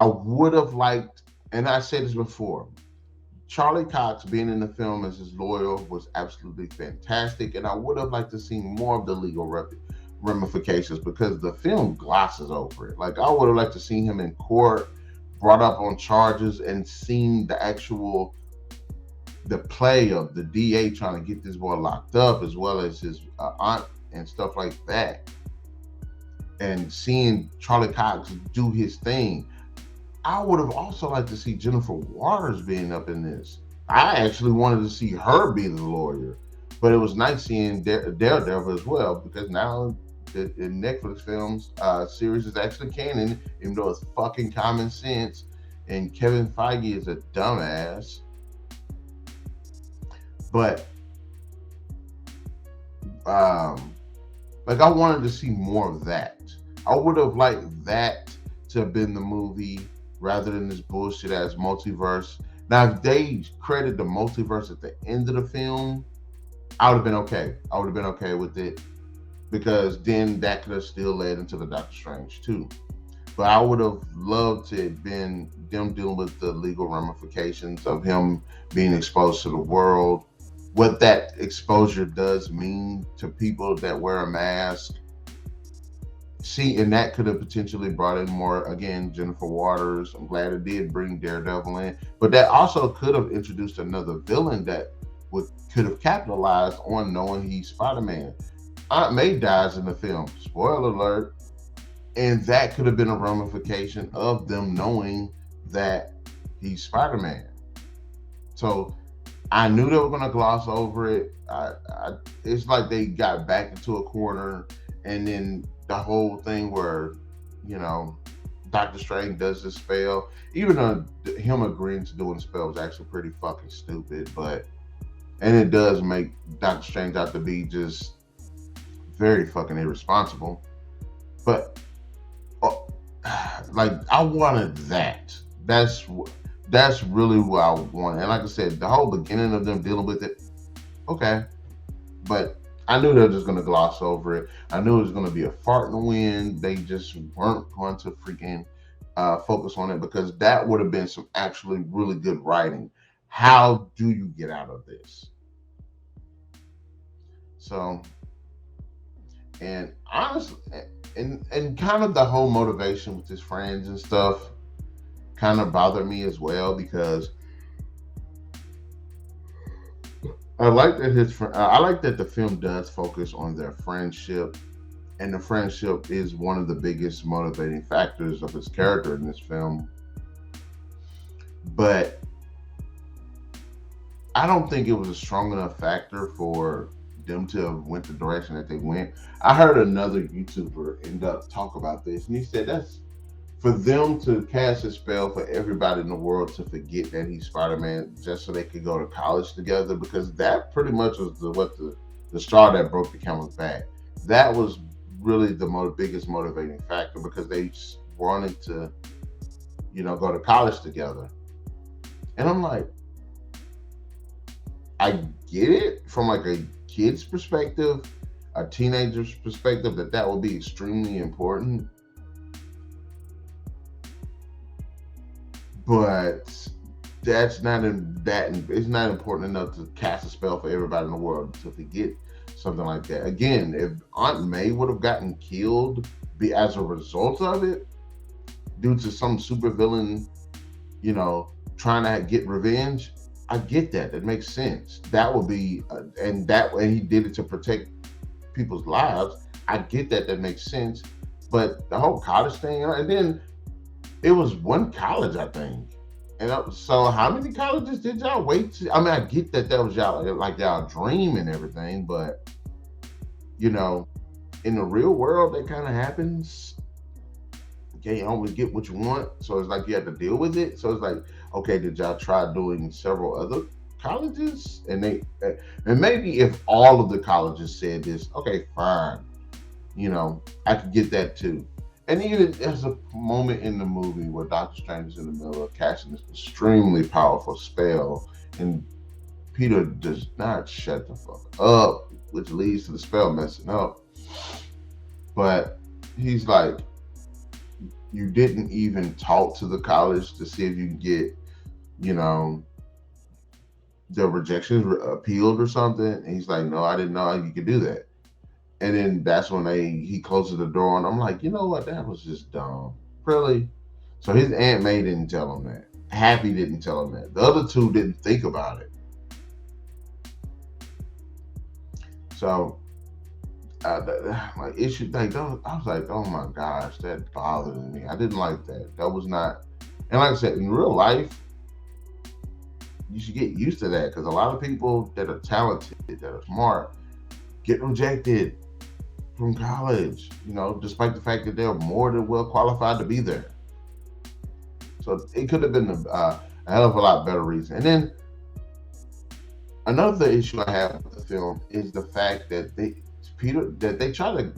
would have liked, and I said this before, Charlie Cox being in the film as his lawyer was absolutely fantastic, and I would have liked to see more of the legal ramifications because the film glosses over it. Like I would have liked to see him in court, brought up on charges, and seen the play of the DA trying to get this boy locked up, as well as his aunt and stuff like that, and seeing Charlie Cox do his thing. I would have also liked to see Jennifer Waters being up in this. I actually wanted to see her be the lawyer, but it was nice seeing Daredevil as well because now the Netflix films series is actually canon, even though it's fucking common sense. And Kevin Feige is a dumbass, but like I wanted to see more of that. I would have liked that to have been the movie rather than this bullshit ass multiverse. Now, if they credit the multiverse at the end of the film, I would have been okay. I would have been okay with it because then that could have still led into the Doctor Strange too. But I would have loved to have been them dealing with the legal ramifications of him being exposed to the world, what that exposure does mean to people that wear a mask. See, and that could have potentially brought in more, again, Jennifer Waters. I'm glad it did bring Daredevil in. But that also could have introduced another villain that could have capitalized on knowing he's Spider-Man. Aunt May dies in the film. Spoiler alert. And that could have been a ramification of them knowing that he's Spider-Man. So I knew they were going to gloss over it. It's like they got back into a corner, and then the whole thing where, Doctor Strange does this spell, even though him agreeing to doing the spell was actually pretty fucking stupid, and it does make Doctor Strange out to be just very fucking irresponsible. But like I wanted that. That's really what I wanted. And like I said, the whole beginning of them dealing with it, okay, but I knew they were just going to gloss over it. I knew it was going to be a fart in the wind. They just weren't going to freaking focus on it because that would have been some actually really good writing. How do you get out of this? So, and honestly, and kind of the whole motivation with his friends and stuff kind of bothered me as well because I like that the film does focus on their friendship, and the friendship is one of the biggest motivating factors of his character in this film. But I don't think it was a strong enough factor for them to have went the direction that they went. I heard another YouTuber end up talk about this, and he said that's for them to cast a spell for everybody in the world to forget that he's Spider-Man just so they could go to college together, because that pretty much was the straw that broke the camel's back. That was really the biggest motivating factor because they wanted to, go to college together. And I'm like, I get it from like a kid's perspective, a teenager's perspective, that would be extremely important. But it's not important enough to cast a spell for everybody in the world to forget something like that. Again, if Aunt May would have gotten killed as a result of it, due to some supervillain, trying to get revenge, I get that. That makes sense. That would be, and he did it to protect people's lives. I get that. That makes sense. But the whole college thing, and then it was one college, I think. And so how many colleges did y'all wait to? I mean, I get that was y'all dream and everything, but in the real world, that kind of happens. You can't always get what you want, so it's like you have to deal with it. So it's like, okay, did y'all try doing several other colleges? And maybe if all of the colleges said this, okay, fine. I could get that too. And even there's a moment in the movie where Doctor Strange is in the middle of casting this extremely powerful spell, and Peter does not shut the fuck up, which leads to the spell messing up. But he's like, You didn't even talk to the college to see if you can get, you know, the rejections appealed or something. And he's like, no, I didn't know you could do that. And then that's when he closes the door, and I'm like, you know what? That was just dumb. Really? So his Aunt May didn't tell him that. Happy didn't tell him that. The other two didn't think about it. So, like issue, like those, I was like, oh my gosh, that bothered me. I didn't like that. That was not. And like I said, in real life, you should get used to that because a lot of people that are talented, that are smart, get rejected from college. You know, despite the fact that they're more than well qualified to be there. So it could have been a hell of a lot better reason. And then another issue I have with the film is the fact that they try to,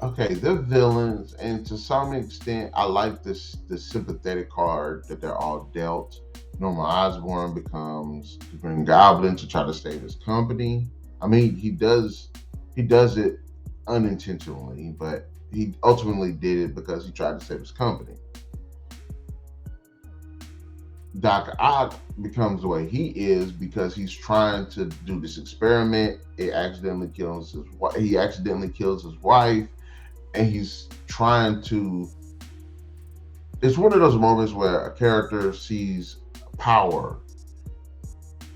okay, they're villains, and to some extent, I like the sympathetic card that they're all dealt. Norman Osborn becomes the Green Goblin to try to save his company. I mean, he does it unintentionally, but he ultimately did it because he tried to save his company. Dr. Ock becomes the way he is because he's trying to do this experiment. He accidentally kills his wife, and he's trying to. It's one of those moments where a character sees power,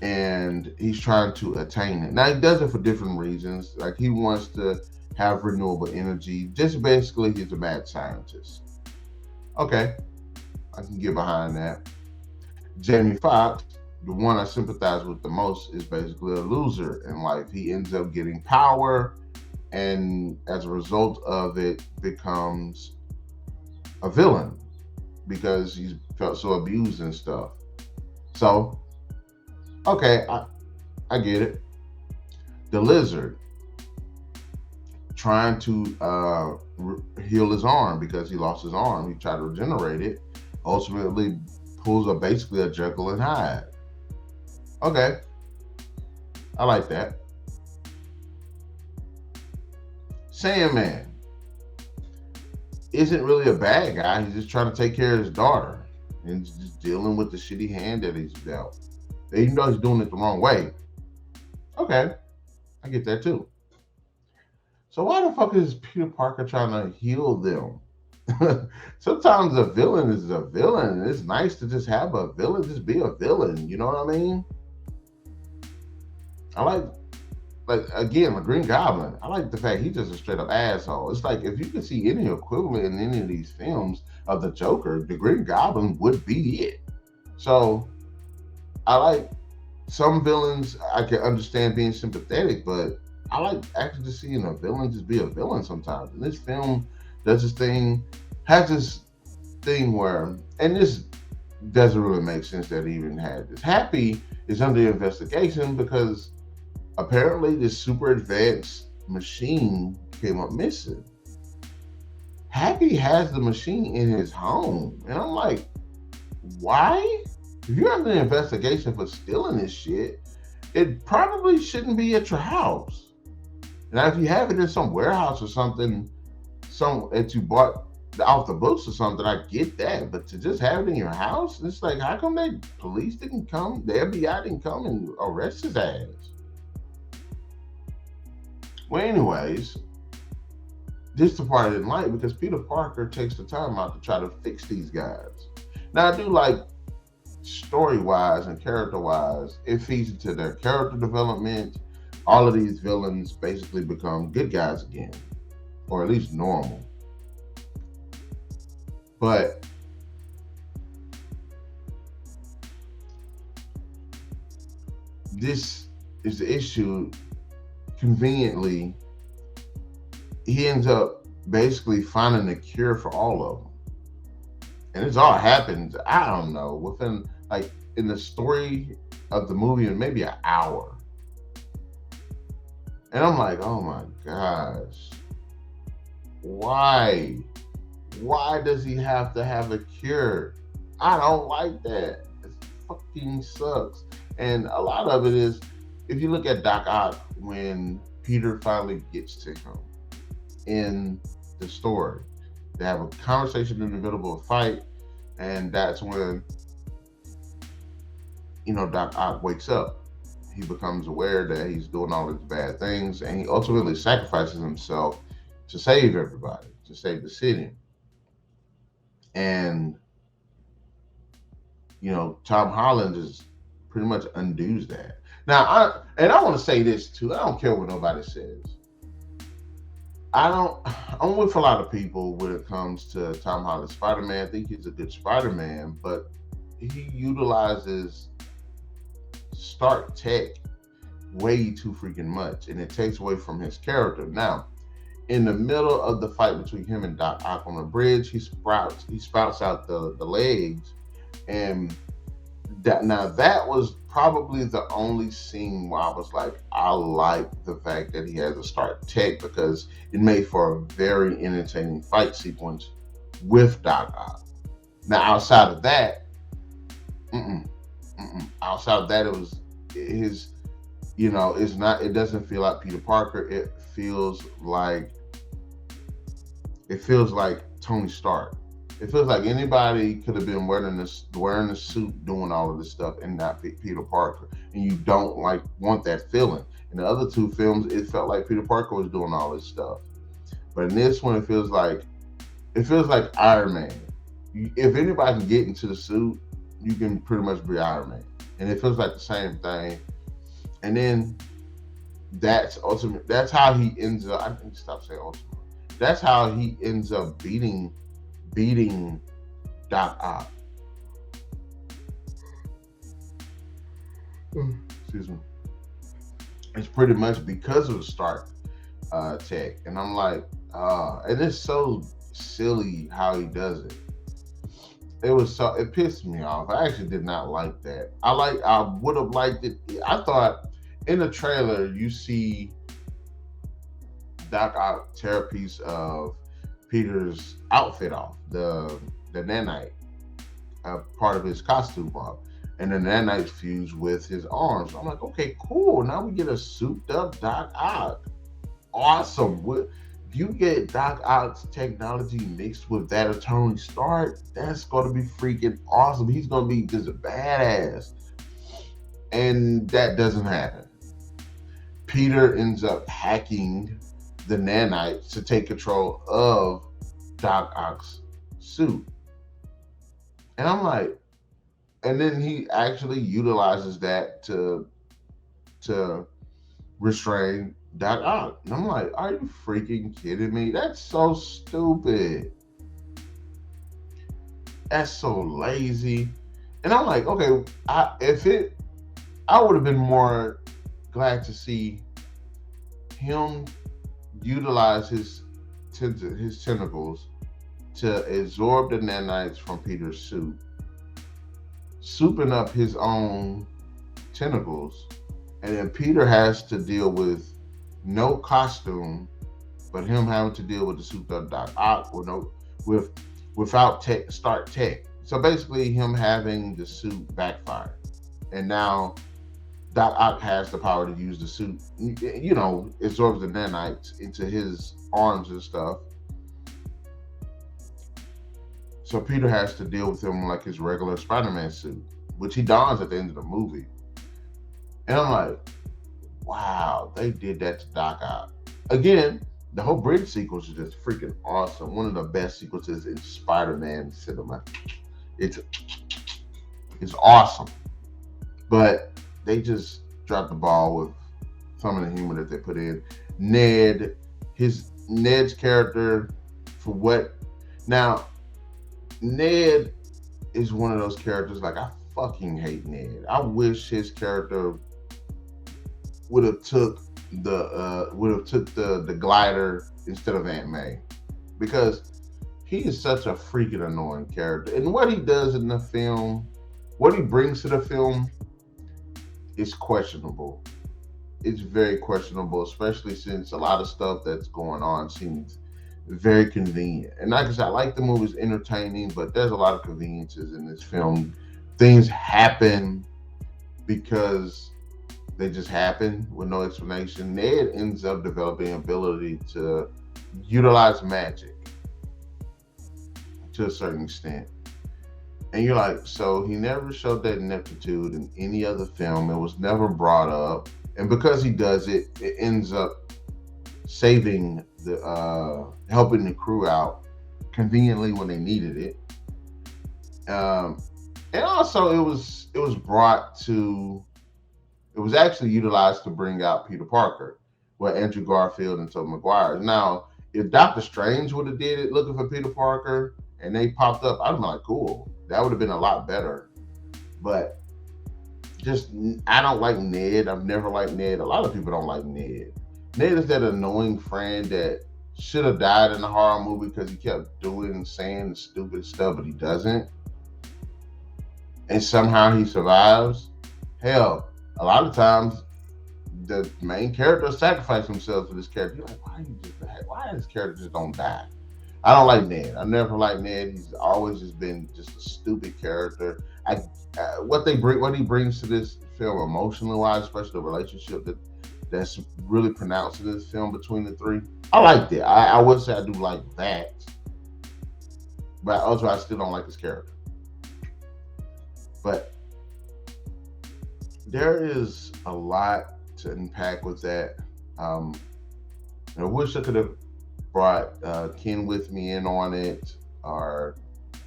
and he's trying to attain it. Now he does it for different reasons. Like he wants to have renewable energy. Just basically, he's a mad scientist. Okay, I can get behind that. Jamie Foxx, the one I sympathize with the most, is basically a loser in life. He ends up getting power, and as a result of it, becomes a villain because he's felt so abused and stuff. So, okay, I get it. The Lizard, trying to heal his arm because he lost his arm. He tried to regenerate it. Ultimately, pulls basically a Jekyll and Hyde. Okay, I like that. Sandman isn't really a bad guy. He's just trying to take care of his daughter and just dealing with the shitty hand that he's dealt. Even though he's doing it the wrong way. Okay, I get that too. So why the fuck is Peter Parker trying to heal them? Sometimes a villain is a villain. It's nice to just have a villain just be a villain. You know what I mean? I like again, the Green Goblin. I like the fact he's just a straight up asshole. It's like if you could see any equivalent in any of these films of the Joker, the Green Goblin would be it. So I like some villains. I can understand being sympathetic, but I like actually just seeing a villain just be a villain sometimes. And this film does this thing, has this thing where, and this doesn't really make sense that he even had this. Happy is under investigation because apparently this super advanced machine came up missing. Happy has the machine in his home. And I'm like, why? If you're under investigation for stealing this shit, it probably shouldn't be at your house. Now, if you have it in some warehouse or something, that you bought off the books or something, I get that. But to just have it in your house, it's like, how come the police didn't come, the FBI didn't come and arrest his ass? Well, anyways, this is the part I didn't like because Peter Parker takes the time out to try to fix these guys. Now, I do like story-wise and character-wise, it feeds into their character development. All of these villains basically become good guys again, or at least normal. But this is the issue. Conveniently, he ends up basically finding a cure for all of them. And it's all happened, I don't know, within, like, in the story of the movie, in maybe an hour. And I'm like, oh my gosh. Why? Why does he have to have a cure? I don't like that. It fucking sucks. And a lot of it is, if you look at Doc Ock, when Peter finally gets to him in the story, They have a conversation in the middle of a fight, and that's when Doc Ock wakes up. He becomes aware that he's doing all these bad things, and he ultimately sacrifices himself to save everybody, to save the city. And Tom Holland just pretty much undoes that. Now, I want to say this too. I don't care what nobody says. I'm with a lot of people when it comes to Tom Holland's Spider-Man. I think he's a good Spider-Man, but he utilizes Stark tech way too freaking much, and it takes away from his character. Now, in the middle of the fight between him and Doc Ock on the bridge, he sprouts out the legs, and that was probably the only scene where I was like, I like the fact that he has a Stark tech, because it made for a very entertaining fight sequence with Doc Ock. Now, outside of that, outside of that, it was his. It's not. It doesn't feel like Peter Parker. It feels like Tony Stark. It feels like anybody could have been wearing the suit, doing all of this stuff, and not Peter Parker. And you don't want that feeling. In the other two films, it felt like Peter Parker was doing all this stuff, but in this one, it feels like Iron Man. If anybody can get into the suit, you can pretty much be Iron Man, and it feels like the same thing. And then that's ultimate. That's how he ends up. I need to stop saying ultimate. That's how he ends up beating Doc Ock. Excuse me. It's pretty much because of the Stark tech, and I'm like, and it's so silly how he does it. It pissed me off. I actually did not like that. I would have liked it. I thought in the trailer you see Doc Ock tear a piece of Peter's outfit off, the nanite, part of his costume off, and the nanites fuse with his arms. I'm like, okay, cool. Now we get a souped up Doc Ock. Awesome. You get Doc Ock's technology mixed with that of Tony Stark, that's going to be freaking awesome. He's going to be just a badass. And that doesn't happen. Peter ends up hacking the nanites to take control of Doc Ock's suit. And I'm like, and then he actually utilizes that to restrain Doc Ock. And I'm like, are you freaking kidding me? That's so stupid. That's so lazy. And I'm like, okay, I would have been more glad to see him utilize his tentacles to absorb the nanites from Peter's suit, souping up his own tentacles, and then Peter has to deal with no costume, but him having to deal with the souped up Doc Ock without Stark tech. So basically, him having the suit backfired, and now Doc Ock has the power to use the suit. Absorbs the nanites into his arms and stuff. So Peter has to deal with him like his regular Spider-Man suit, which he dons at the end of the movie. And I'm like, wow, they did that to Doc Ock. Again, the whole bridge sequence is just freaking awesome. One of the best sequences in Spider-Man cinema. It's awesome. But they just dropped the ball with some of the humor that they put in. Ned's character, for what? Now, Ned is one of those characters, like, I fucking hate Ned. I wish his character would have took the glider instead of Aunt May, because he is such a freaking annoying character. And what he does in the film, what he brings to the film, is questionable. It's very questionable, especially since a lot of stuff that's going on seems very convenient. And like I said, I like the movie's entertaining, but there's a lot of conveniences in this film. Things happen because they just happen with no explanation. Ned ends up developing ability to utilize magic. to a certain extent. And you're like, so he never showed that ineptitude in any other film. It was never brought up. And because he does it, it ends up saving helping the crew out conveniently when they needed it. Um, and also it was actually utilized to bring out Peter Parker, with Andrew Garfield and Tobey Maguire. Now, if Doctor Strange would have did it looking for Peter Parker and they popped up, I'd have been like, cool. That would have been a lot better. But just I don't like Ned. I've never liked Ned. A lot of people don't like Ned. Ned is that annoying friend that should have died in a horror movie because he kept doing and saying stupid stuff, but he doesn't. And somehow he survives. Hell, a lot of times the main character sacrifice himself for this character. You're like, why this character just don't die? I don't like Ned. I never liked Ned. He's always just been just a stupid character. What he brings to this film emotionally wise, especially the relationship that's really pronounced in this film between the three. I liked it. I would say I do like that, but also I still don't like his character. But there is a lot to unpack with that. I wish I could have brought Ken with me in on it, or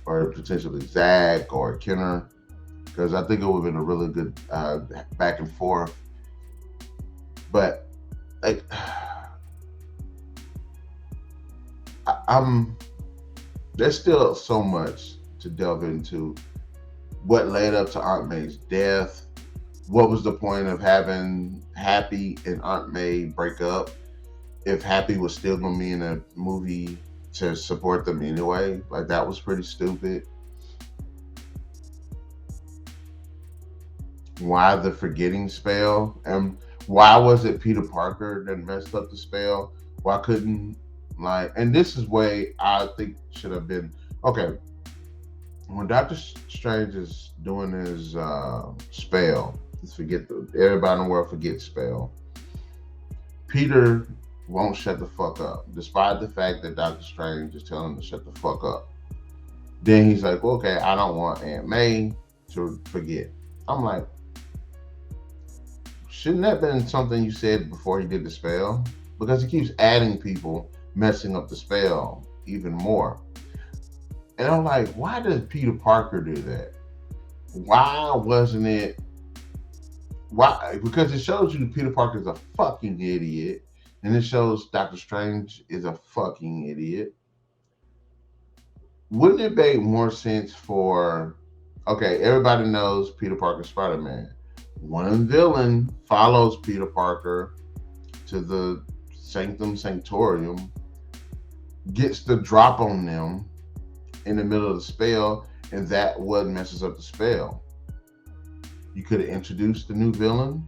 potentially Zach or Kenner, because I think it would have been a really good back and forth. But like, there's still so much to delve into. What led up to Aunt May's death? What was the point of having Happy and Aunt May break up if Happy was still going to be in a movie to support them anyway? Like, that was pretty stupid. Why the forgetting spell? And why was it Peter Parker that messed up the spell? Why couldn't, and this is way I think should have been, okay, when Doctor Strange is doing his spell, everybody in the world forget spell, Peter won't shut the fuck up, despite the fact that Doctor Strange is telling him to shut the fuck up. Then he's like, well, okay, I don't want Aunt May to forget. I'm like, shouldn't that have been something you said before he did the spell? Because he keeps adding people, messing up the spell even more. And I'm like, why does Peter Parker do that? Why wasn't it? Why? Because it shows you Peter Parker is a fucking idiot, and it shows Doctor Strange is a fucking idiot. Wouldn't it make more sense for, okay, everybody knows Peter Parker's Spider-Man. One villain follows Peter Parker to the Sanctum Sanctorum, gets the drop on them in the middle of the spell, and that what messes up the spell. You could have introduced the new villain,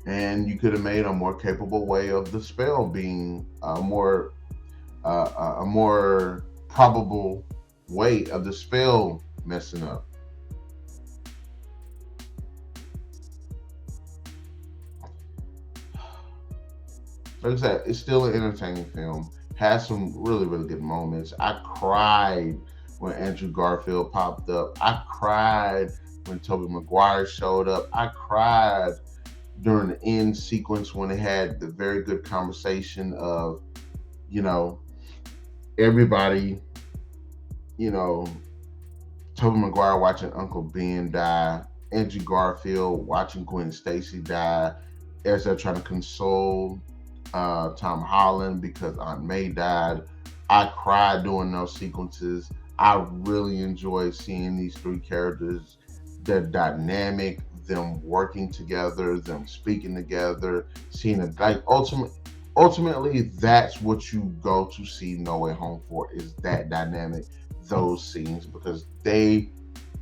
and you could have made a more capable way of the spell being a more probable way of the spell messing up. Like I said, it's still an entertaining film. Has some really, really good moments. I cried when Andrew Garfield popped up. I cried when Tobey Maguire showed up. I cried during the end sequence when they had the very good conversation of, everybody, Tobey Maguire watching Uncle Ben die, Andrew Garfield watching Gwen Stacy die, as they're trying to console Tom Holland because Aunt May died. I cried during those sequences. I really enjoyed seeing these three characters, their dynamic, them working together, them speaking together, seeing it. Like ultimately, that's what you go to see No Way Home for, is that dynamic, those scenes, because they,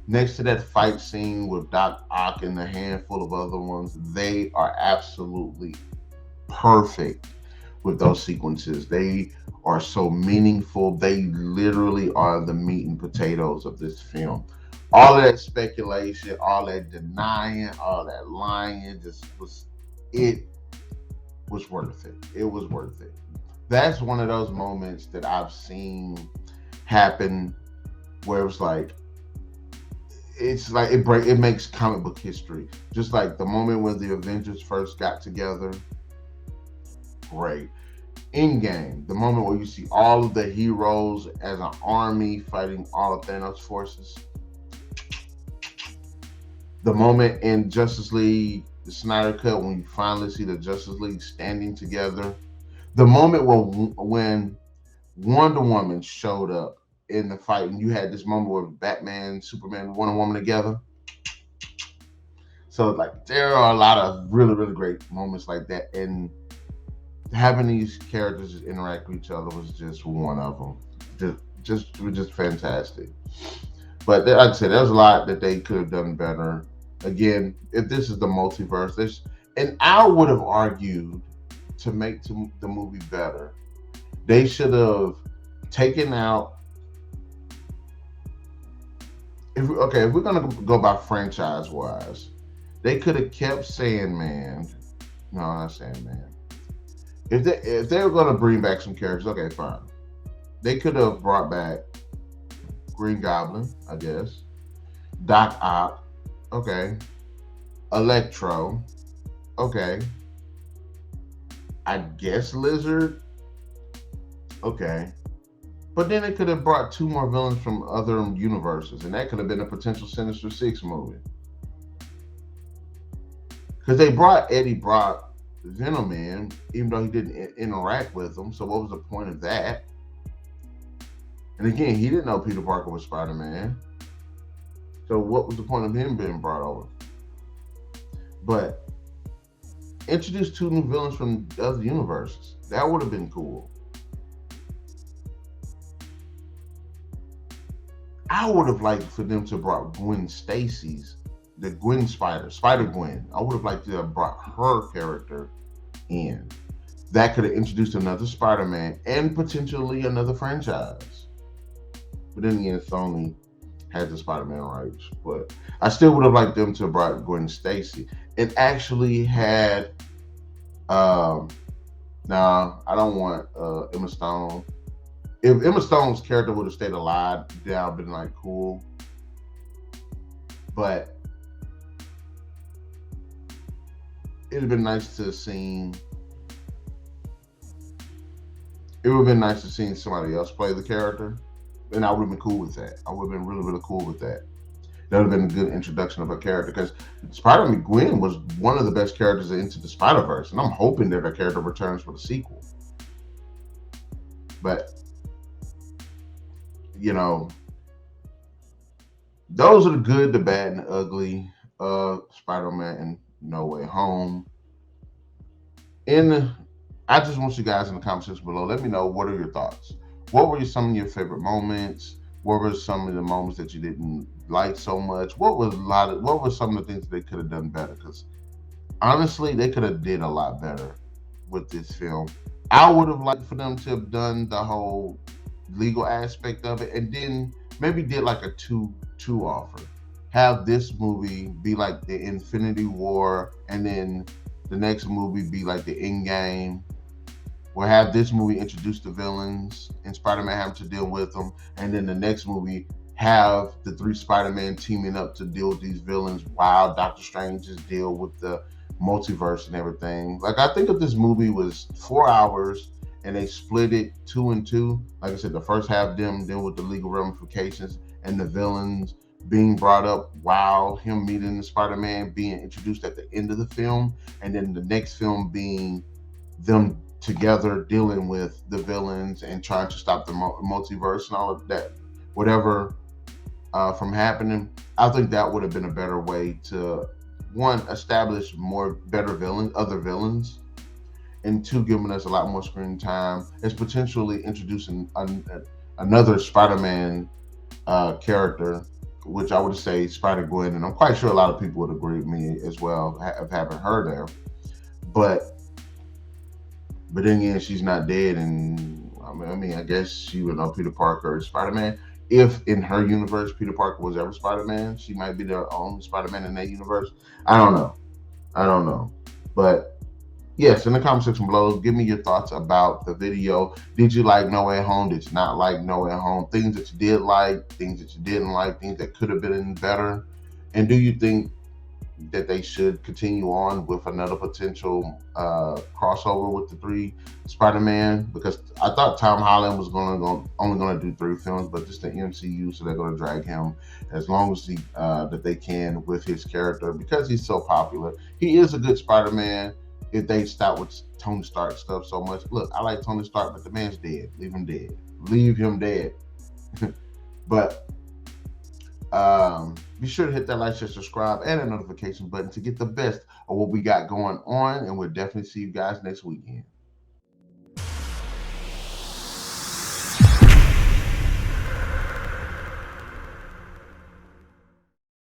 next to that fight scene with Doc Ock and a handful of other ones, they are absolutely perfect with those sequences. They are so meaningful. They literally are the meat and potatoes of this film. All that speculation, all that denying, all that lying, it was worth it. It was worth it. That's one of those moments that I've seen happen where it's like it makes comic book history. Just like the moment when the Avengers first got together, great. Endgame, the moment where you see all of the heroes as an army fighting all of Thanos' forces. The moment in Justice League, the Snyder Cut, when you finally see the Justice League standing together. The moment when Wonder Woman showed up in the fight, and you had this moment where Batman, Superman, Wonder Woman together. So like there are a lot of really, really great moments like that, and having these characters interact with each other was just one of them. Just fantastic. But like I said, there's a lot that they could have done better. Again, if this is the multiverse, and I would have argued to make the movie better, they should have taken out. If we're gonna go by franchise wise, they could have kept Sandman. No, not Sandman. If they were gonna bring back some characters, okay, fine. They could have brought back Green Goblin, I guess. Doc Ock, okay. Electro, okay. I guess Lizard, okay. But then they could have brought two more villains from other universes, and that could have been a potential Sinister Six movie. Because they brought Eddie Brock, Venom in, even though he didn't interact with them. So what was the point of that? And again, he didn't know Peter Parker was Spider-Man. So what was the point of him being brought over? But introduce two new villains from other universes. That would have been cool. I would have liked for them to brought Gwen Stacy's, the Gwen Spider-Gwen. I would have liked to have brought her character in. That could have introduced another Spider-Man and potentially another franchise. But then again, Sony had the Spider-Man rights. But I still would have liked them to have brought Gwen Stacy. It actually had I don't want Emma Stone. If Emma Stone's character would have stayed alive, then I'd been like cool. But it'd have been nice to see. It would have been nice to see somebody else play the character, and I would have been cool with that. I would have been really, really cool with that. That would have been a good introduction of a character, because Spider-Man Gwen was one of the best characters into the Spider-Verse, and I'm hoping that her character returns for the sequel. But you know, those are the good, the bad, and the ugly of Spider-Man and No Way Home. And I just want you guys in the comment section below, let me know, what are your thoughts? What were some of your favorite moments? What were some of the moments that you didn't like so much? What were some of the things that they could have done better? Because honestly, they could have did a lot better with this film. I would have liked for them to have done the whole legal aspect of it, and then maybe did like a two offer. Have this movie be like the Infinity War, and then the next movie be like the Endgame. Or have this movie introduce the villains and Spider-Man having to deal with them, and then the next movie have the three Spider-Man teaming up to deal with these villains while Doctor Strange just deal with the multiverse and everything. Like, I think if this movie was 4 hours and they split it 2 and 2, like I said, the first half them deal with the legal ramifications and the villains being brought up while him meeting the Spider-Man being introduced at the end of the film, and then the next film being them together dealing with the villains and trying to stop the multiverse and all of that, whatever, from happening. I think that would have been a better way to, one, establish other villains, and two, giving us a lot more screen time. It's potentially introducing another Spider-Man character, which I would say Spider-Gwen, and I'm quite sure a lot of people would agree with me as well, having her there. But then again, she's not dead, and I guess she would know Peter Parker is Spider-Man. If in her universe Peter Parker was ever Spider-Man, she might be the only Spider-Man in that universe. I don't know. But Yes, in the comment section below, give me your thoughts about the video. Did you like No Way Home? Did you not like No Way Home? Things that you did like, things that you didn't like, things that could have been better. And do you think that they should continue on with another potential crossover with the three Spider-Man? Because I thought Tom Holland was only going to do 3 films, but just the MCU, so they're going to drag him as long as that they can with his character because he's so popular. He is a good Spider-Man. If they stop with Tony Stark stuff so much, look, I like Tony Stark, but the man's dead. Leave him dead. Leave him dead. But be sure to hit that like, share, subscribe, and the notification button to get the best of what we got going on. And we'll definitely see you guys next weekend.